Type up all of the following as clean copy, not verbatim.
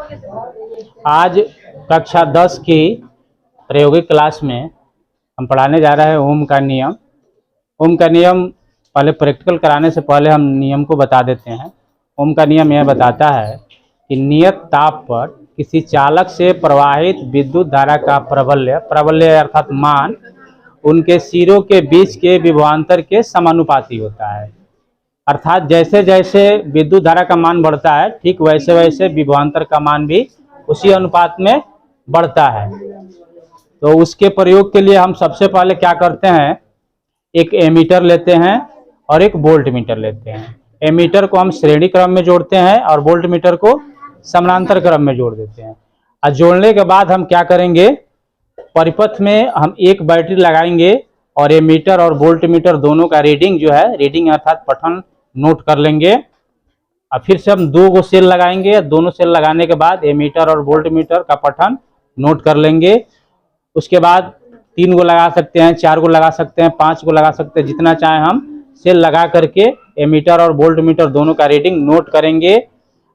आज कक्षा 10 की प्रायोगिक क्लास में हम पढ़ाने जा रहे हैं ओम का नियम। ओम का नियम पहले प्रैक्टिकल कराने से पहले हम नियम को बता देते हैं। ओम का नियम यह बताता है कि नियत ताप पर किसी चालक से प्रवाहित विद्युत धारा का प्रबल्य अर्थात मान उनके सिरों के बीच के विभवांतर के समानुपाती होता है। अर्थात जैसे जैसे विद्युत धारा का मान बढ़ता है ठीक वैसे वैसे विभवांतर का मान भी उसी अनुपात में बढ़ता है। तो उसके प्रयोग के लिए हम सबसे पहले क्या करते हैं, एक एमीटर लेते हैं और एक वोल्ट मीटर लेते हैं। एमीटर को हम श्रेणी क्रम में जोड़ते हैं और वोल्ट मीटर को समानांतर क्रम में जोड़ देते हैं। और जोड़ने के बाद हम क्या करेंगे, परिपथ में हम एक बैटरी लगाएंगे और एमीटर और वोल्ट मीटर दोनों का रीडिंग जो है, रीडिंग अर्थात पठन नोट कर लेंगे। और फिर से हम 2 सेल लगाएंगे। दोनों सेल लगाने के बाद एमीटर और वोल्ट मीटर का पठन नोट कर लेंगे। उसके बाद 3 को लगा सकते हैं, 4 को लगा सकते हैं, 5 को लगा सकते हैं, जितना चाहे हम सेल लगा करके एमीटर और वोल्ट मीटर दोनों का रीडिंग नोट करेंगे।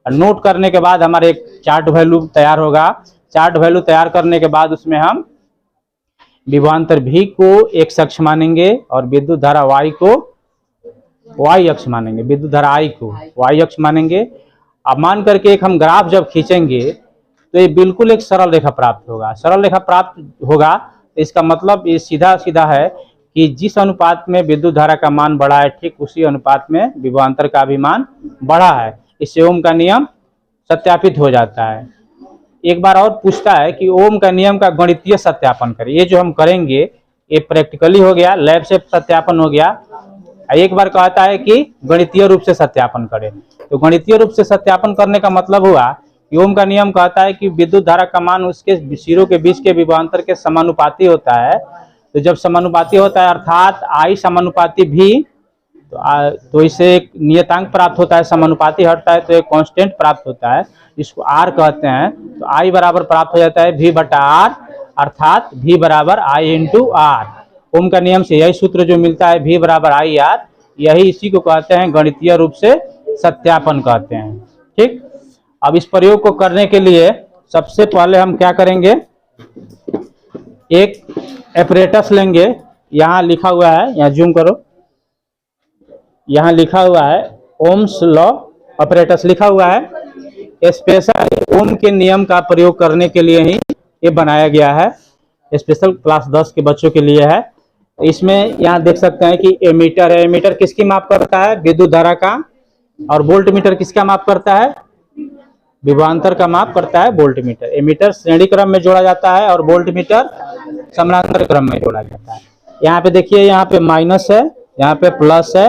नोट करने के बाद हमारे एक चार्ट वैल्यू तैयार होगा। चार्ट वैल्यू तैयार करने के बाद उसमें हम विभवांतर V को x अक्ष मानेंगे और विद्युत धारा Y को Y अक्ष मानेंगे, विद्युत धारा I को Y अक्ष मानेंगे। अब मान करके एक हम ग्राफ जब खींचेंगे तो ये बिल्कुल एक सरल रेखा प्राप्त होगा। सरल रेखा प्राप्त होगा तो इसका मतलब ये सीधा सीधा है कि जिस अनुपात में विद्युत धारा का मान बढ़ा है ठीक उसी अनुपात में विभवांतर का भी मान बढ़ा है। इससे ओम का नियम सत्यापित हो जाता है। एक बार और पूछता है कि ओम का नियम का गणितीय सत्यापन करें। ये जो हम करेंगे ये प्रैक्टिकली हो गया, लैब से सत्यापन हो गया। एक बार कहता है कि गणितीय रूप से सत्यापन करें। तो गणितीय रूप से सत्यापन करने का मतलब हुआ कि ओम का नियम कहता है कि विद्युत धारा का मान उसके सिरों के बीच के विभवांतर के समानुपाती होता है। तो जब समानुपाती होता है अर्थात I समानुपाती V, तो इससे एक नियतांक प्राप्त होता है। समानुपाती हटता है तो एक कांस्टेंट प्राप्त होता है, इसको R कहते हैं। तो I बराबर प्राप्त हो जाता है V/R, अर्थात V बराबर I × R। ओम का नियम से यही सूत्र जो मिलता है V बराबर IR, यही इसी को कहते हैं गणितीय रूप से सत्यापन कहते हैं। ठीक, अब इस प्रयोग को करने के लिए सबसे पहले हम क्या करेंगे, एक एपरेटस लेंगे। यहाँ लिखा हुआ है, यहाँ जूम करो, यहाँ लिखा हुआ है ओम्स लॉ ऑपरेटस लिखा हुआ है। स्पेशल ओम के नियम का प्रयोग करने के लिए ही ये बनाया गया है, स्पेशल क्लास 10 के बच्चों के लिए है। इसमें यहाँ देख सकते हैं कि एमीटर है। एमीटर किसकी माप करता है, विद्युत धारा का। और वोल्ट मीटर किसका माप करता है, विभवांतर का माप करता है वोल्ट मीटर। एमीटर श्रेणी क्रम में जोड़ा जाता है और वोल्ट मीटर समानांतर क्रम में जोड़ा जाता है। यहाँ पे देखिए, यहाँ पे माइनस है, यहाँ पे प्लस है।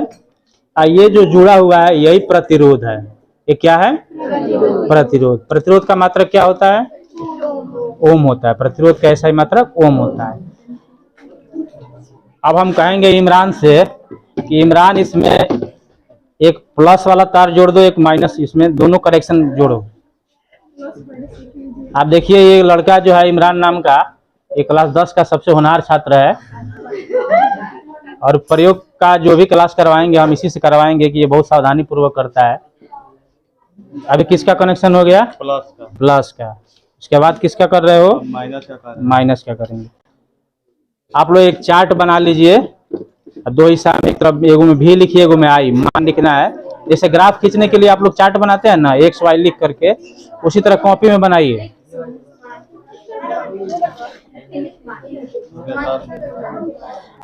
ये जो जुड़ा हुआ है यही प्रतिरोध है। ये क्या है, प्रतिरोध। प्रतिरोध का मात्रक क्या होता है, ओम होता है। प्रतिरोध का ऐसा ही मात्रक ओम होता है। अब हम कहेंगे इमरान से कि इमरान इसमें एक प्लस वाला तार जोड़ दो, एक माइनस, इसमें दोनों कनेक्शन जोड़ो। आप देखिए ये लड़का जो है इमरान नाम का, ये क्लास 10 का सबसे होनहार छात्र है। और प्रयोग का जो भी क्लास करवाएंगे हम इसी से करवाएंगे कि ये बहुत सावधानी पूर्वक करता है। अभी किसका कनेक्शन हो गया, प्लस का। उसके बाद किसका कर रहे हो, माइनस का करेंगे। आप लोग एक चार्ट बना लीजिए, 2 हिस्सा में, एक तरफ एगो में V लिखिए, एगो में I मान लिखना है। जैसे ग्राफ खींचने के लिए आप लोग चार्ट बनाते हैं ना, X Y लिख करके, उसी तरह कॉपी में बनाइए।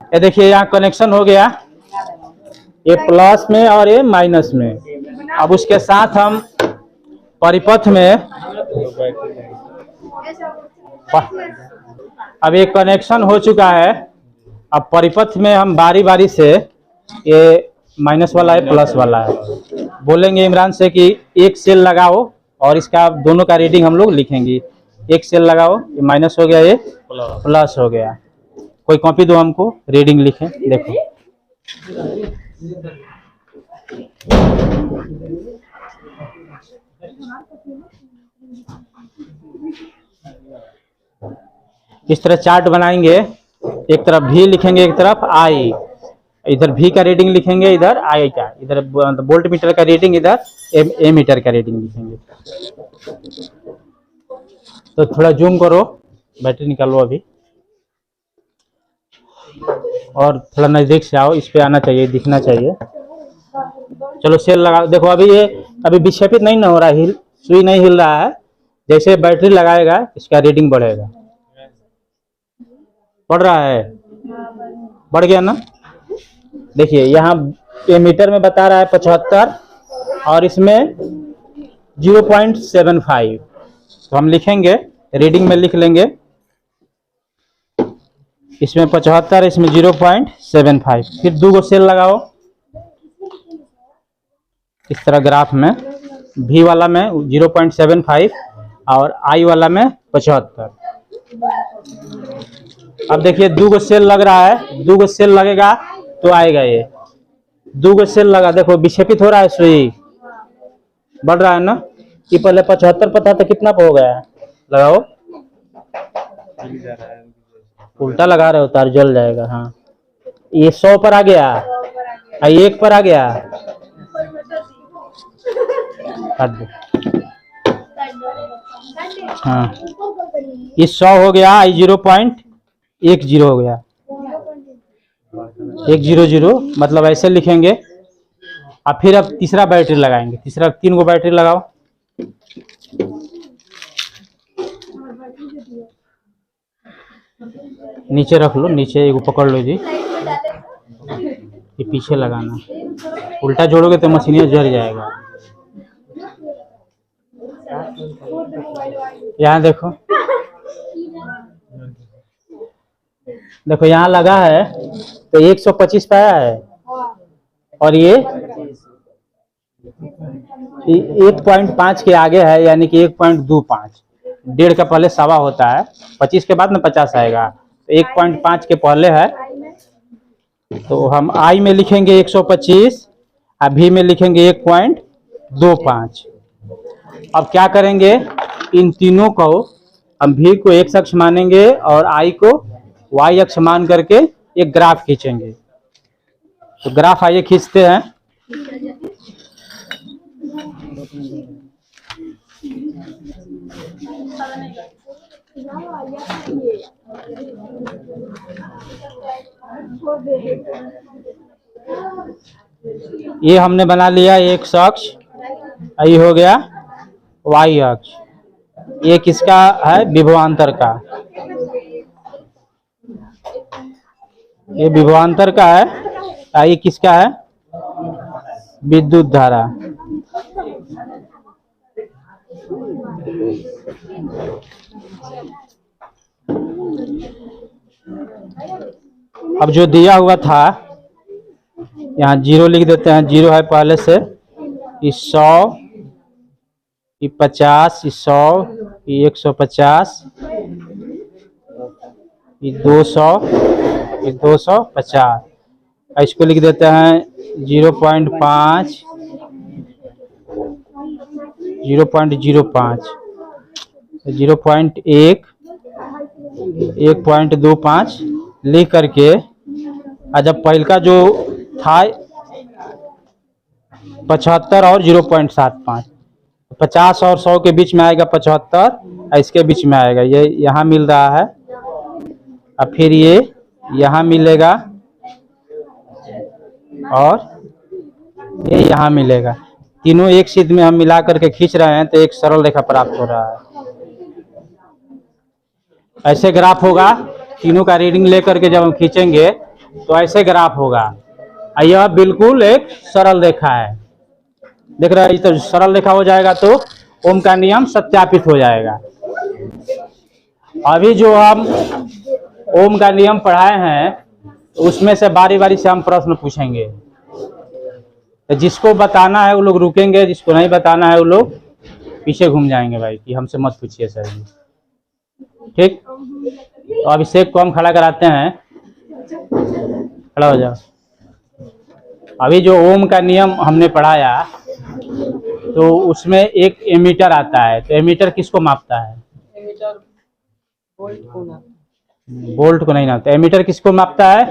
ये देखिए यहाँ कनेक्शन हो गया, ये प्लस में और ये माइनस में। अब उसके साथ हम परिपथ में अब एक कनेक्शन हो चुका है। अब परिपथ में हम बारी बारी से, ये माइनस वाला है, प्लस वाला है, बोलेंगे इमरान से कि एक सेल लगाओ और इसका दोनों का रीडिंग हम लोग लिखेंगे। एक सेल लगाओ, ये माइनस हो गया, ये प्लस हो गया। कोई कॉपी दो हमको, रीडिंग लिखें। देखो इस तरह चार्ट बनाएंगे। एक तरफ V लिखेंगे, एक तरफ I। इधर V का रीडिंग लिखेंगे, इधर I का, इधर वोल्ट मीटर का रीडिंग, इधर एमीटर का रीडिंग लिखेंगे। तो थोड़ा जूम करो, बैटरी निकालो अभी, और थोड़ा नज़दीक से आओ, इस पे आना चाहिए, दिखना चाहिए। चलो सेल लगा, देखो अभी ये अभी विक्षेपित नहीं ना हो रहा, हिल सुई नहीं हिल रहा है। जैसे बैटरी लगाएगा इसका रीडिंग बढ़ेगा। बढ़ रहा है, बढ़ गया ना। देखिए यहाँ एमीटर में बता रहा है 75 और इसमें 0.75। तो हम लिखेंगे, रीडिंग में लिख लेंगे, इसमें 75, इसमें 0.75। फिर 2 सेल लगाओ इस तरह ग्राफ में, V वाला में 0.75 और I वाला में 75। अब देखिए 2 सेल लग रहा है, 2 सेल लगेगा तो आएगा ये। 2 सेल लगा, देखो विक्षेपित हो रहा है, सुई बढ़ रहा है ना। कि पहले 75 पता था, कितना हो गया, लगाओ, उल्टा लगा रहे हो तार जल जाएगा। हाँ ये 100 पर आ गया, 1 पर आ गया, काट दो। हाँ ये 100 हो गया, 0.10 हो गया, 100, मतलब ऐसे लिखेंगे। अब फिर अब तीसरा बैटरी लगाएंगे, 3 गो बैटरी लगाओ। नीचे रख लो, नीचे एगो पकड़ लो जी, ये पीछे लगाना, उल्टा जोड़ोगे तो मशीनिया जल जाएगा। यहाँ देखो, देखो यहाँ लगा है तो 125 पे आया है, और ये 1.5 के आगे है, यानी कि 1.25। 1.5 का पहले 1.25 होता है, 25 के बाद में 50 आएगा, तो 1.5 के पहले है। तो हम I में लिखेंगे 125, और V में लिखेंगे 1.25। अब क्या करेंगे, इन तीनों को हम V को X अक्ष मानेंगे और I को Y अक्ष मान करके एक ग्राफ खींचेंगे। तो ग्राफ आइए खींचते हैं। ये हमने बना लिया X अक्ष, ये हो गया Y अक्ष। ये किसका है, विभवांतर का, ये विभवांतर का है। ये किसका है, विद्युत धारा। अब जो दिया हुआ था यहाँ 0 लिख देते हैं, 0 है पहले से, ये 100, ये 50, ये 100, ये 150, ये 200, ये 250। इसको लिख देते हैं 0.5, 0.05, 0.1, 1.25 लिख करके, जब पहल का जो था 75 और 0.75, 50 और 100 के बीच में आएगा 75, इसके बीच में आएगा, ये यहाँ मिल रहा है। अब फिर ये यहाँ मिलेगा और ये यहाँ मिलेगा, तीनों एक सीध में हम मिला करके खींच रहे हैं, तो एक सरल रेखा प्राप्त हो रहा है। ऐसे ग्राफ होगा, तीनों का रीडिंग लेकर के जब हम खींचेंगे तो ऐसे ग्राफ होगा। यह बिल्कुल एक सरल रेखा है, देख रहे हैं, तो सरल रेखा हो जाएगा तो ओम का नियम सत्यापित हो जाएगा। अभी जो हम ओम का नियम पढ़ाए हैं उसमें से बारी बारी से हम प्रश्न पूछेंगे, तो जिसको बताना है वो लोग रुकेंगे, जिसको नहीं बताना है वो लोग पीछे घूम जाएंगे भाई, कि हमसे मत पूछिए सर जी, ठीक। तो अभिषेक को हम खड़ा कराते हैं, खड़ा हो जाओ। अभी जो ओम का नियम हमने पढ़ाया तो उसमें एक एमीटर आता है, तो एमीटर किसको मापता है, एमीटर वोल्ट को नहीं मापता। एमीटर किसको मापता है,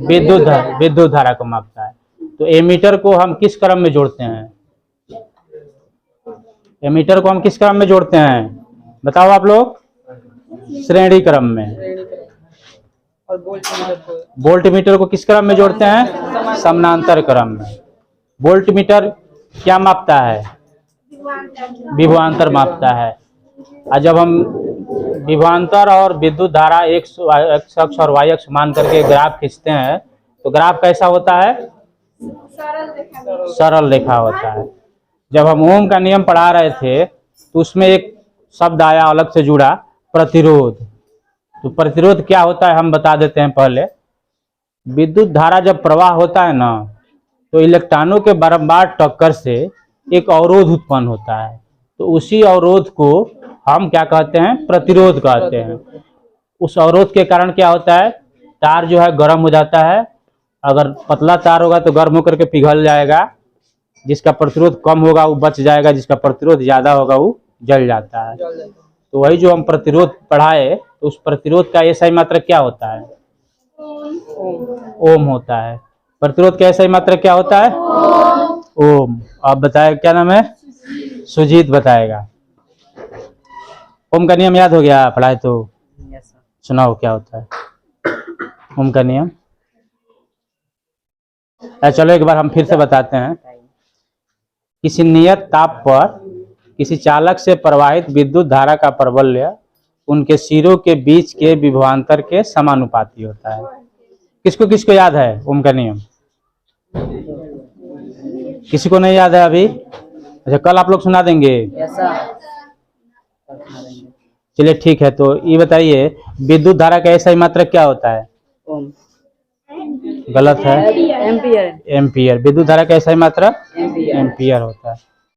विद्युत धारा को मापता है। तो एमीटर को हम किस क्रम में जोड़ते हैं, एमीटर को हम किस क्रम में जोड़ते हैं, बताओ आप लोग, श्रेणी क्रम में। और वोल्ट मीटर को किस क्रम में जोड़ते हैं? समानांतर क्रम में। वोल्ट मीटर क्या मापता है? विभवांतर मापता है। और जब हम विभवांतर और विद्युत धारा एक्स अक्ष और वाई अक्ष मान करके ग्राफ खींचते हैं तो ग्राफ कैसा होता है? सरल रेखा होता है। जब हम ओम का नियम पढ़ा रहे थे तो उसमें एक शब्द आया अलग से जुड़ा, प्रतिरोध। तो प्रतिरोध क्या होता है हम बता देते हैं पहले। विद्युत धारा जब प्रवाह होता है ना तो इलेक्ट्रॉनों के बारंबार टक्कर से एक अवरोध उत्पन्न होता है, तो उसी अवरोध को हम क्या कहते हैं? प्रतिरोध कहते हैं। उस अवरोध के कारण क्या होता है? तार जो है गर्म हो जाता है। अगर पतला तार होगा तो गर्म होकर के पिघल जाएगा, जिसका प्रतिरोध कम होगा वो बच जाएगा, जिसका प्रतिरोध ज्यादा होगा वो जल जाता है। तो वही जो हम प्रतिरोध पढ़ाए तो उस प्रतिरोध का SI मात्रक क्या होता है? ओम होता है। प्रतिरोध का SI मात्रक क्या होता है? ओम। आप बताए क्या नाम है? सुजीत बताएगा। ओम का नियम याद हो गया पढ़ाए तो? सुनाओ क्या होता है ओम का नियम? चलो एक बार हम फिर से बताते हैं। किसी नियत ताप पर किसी चालक से प्रवाहित विद्युत धारा का प्राबल्य उनके सिरों के बीच के विभवांतर के समानुपाती होता है। किसको किसको याद है ओम का नियम? किसी को नहीं याद है अभी? अच्छा, कल आप लोग सुना देंगे? चलिए ठीक है। तो ये बताइए विद्युत धारा का SI मात्रक क्या होता है? ओम। गलत है, एम्पियर। एम्पियर। विद्युत धारा का SI मात्रक एम्पियर होता है।